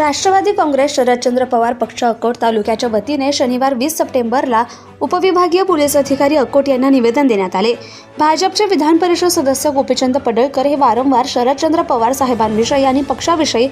राष्ट्रवादी काँग्रेस शरदचंद्र पवार पक्ष अकोट तालुक्याच्या वतीने शनिवार 20 सप्टेंबरला उपविभागीय पोलीस अधिकारी अकोट यांना निवेदन देण्यात आले। भाजपचे विधान परिषद सदस्य गोपीचंद पडळकर हे वारंवार शरदचंद्र पवार साहेबांविषयी आणि पक्षाविषयी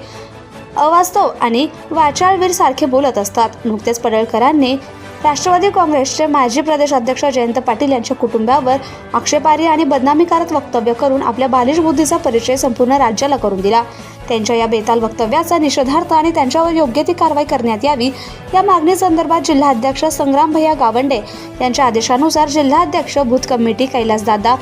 अवास्तव आणि वाचाळवीर सारखे बोलत असतात। नुकतेच पडळकरांनी राष्ट्रवादी काँग्रेसचे माजी प्रदेश अध्यक्ष जयंत पाटील यांच्या कुटुंबावर आक्षेपार्ह आणि बदनामीकारक वक्तव्य करून आपल्या बालिश बुद्धीचा परिचय संपूर्ण राज्याला करून दिला। त्यांच्या या बेताल वक्तव्याचा निषेधार्थ आणि त्यांच्यावर योग्य ती कारवाई करण्यात यावी या मागणीसंदर्भात जिल्हाध्यक्ष संग्राम भैया गावंडे यांच्या आदेशानुसार जिल्हाध्यक्ष बूथ कमिटी कैलासदादा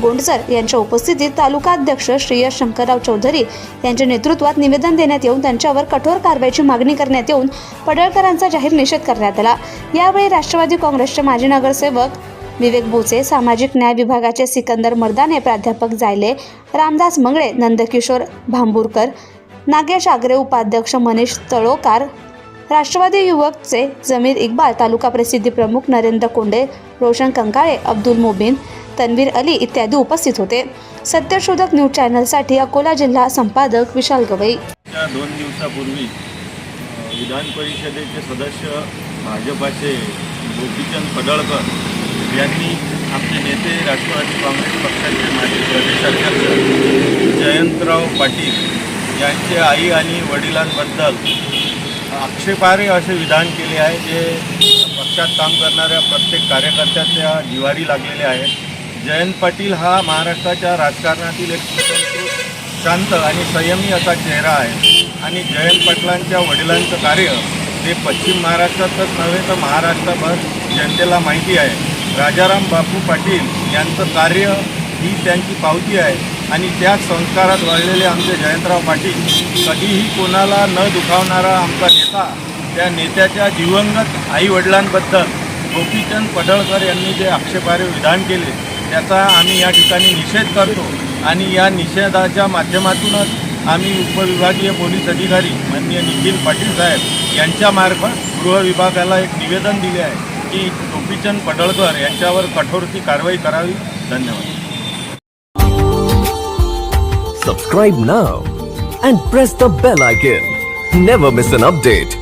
गोंडकर यांच्या उपस्थितीत तालुकाध्यक्ष श्रेयस शंकरराव चौधरी यांच्या नेतृत्वात निवेदन देण्यात येऊन त्यांच्यावर कठोर कारवाईची मागणी करण्यात येऊन पडळकरांचा जाहीर निषेध करण्यात आला। यावेळी राष्ट्रवादी काँग्रेसचे माजी नगरसेवक विवेक बोचे, सामाजिक न्याय विभागाचे सिकंदर मर्दाने, प्राध्यापक जायले, रामदास मंगळे, नंदकिशोर भांबुरकर, नागेश आगरे, उपाध्यक्ष मनीष तळोकार, राष्ट्रवादी युवकचे जमीर इक्बाल, तालुका प्रसिद्धी प्रमुख नरेंद्र कोंडे, रोशन कंकाळे, अब्दुल मोबिन, तन्वीर अली इत्यादी उपस्थित होते। सत्यशोधक न्यूज चॅनलसाठी अकोला जिल्हा संपादक विशाल गवई। 2 दिवसापूर्वी विधान परिषदेचे सदस्य भाजपाचे गोपीचंद पडळकर यांनी आपले नेते राष्ट्रवादी काँग्रेस पक्षाचे माजी प्रदेशाध्यक्ष जयंतराव पाटील यांचे आई आणि वडिलांबद्दल आक्षेपार्ह असे विधान केले आहे, जे पक्षात काम करणाऱ्या प्रत्येक कार्यकर्त्याच्या जिव्हारी लागलेले आहेत। जयंत पाटील हा महाराष्ट्राच्या राजकारणातील एक सुसंस्कृत, शांत आणि संयमी असा चेहरा आहे आणि जयंत पाटलांच्या वडिलांचं कार्य हे पश्चिम महाराष्ट्रातच नव्हे तर महाराष्ट्रभर जनतेला माहिती आहे। राजाराम बापू पाटील यांचं कार्य ही त्यांची पावती आहे आणि त्याच संस्कारात वाढलेले आमचे जयंतराव पाटील कधीही कोणाला न दुखावणारा आमचा नेता, त्या नेत्याच्या दिवंगत आईवडिलांबद्दल गोपीचंद पडळकर यांनी जे आक्षेपार्ह विधान केले त्याचा आम्ही या ठिकाणी निषेध करतो आणि या निषेधाच्या माध्यमातूनच आम्ही उपविभागीय पोलीस अधिकारी माननीय निखिल पाटील साहेब यांच्यामार्फत गृह विभागाला एक निवेदन दिले आहे की गोपीचंद पडळकर यांच्यावर कठोर ती कारवाई करावी। धन्यवाद। Subscribe now and press the bell icon. Never miss an update.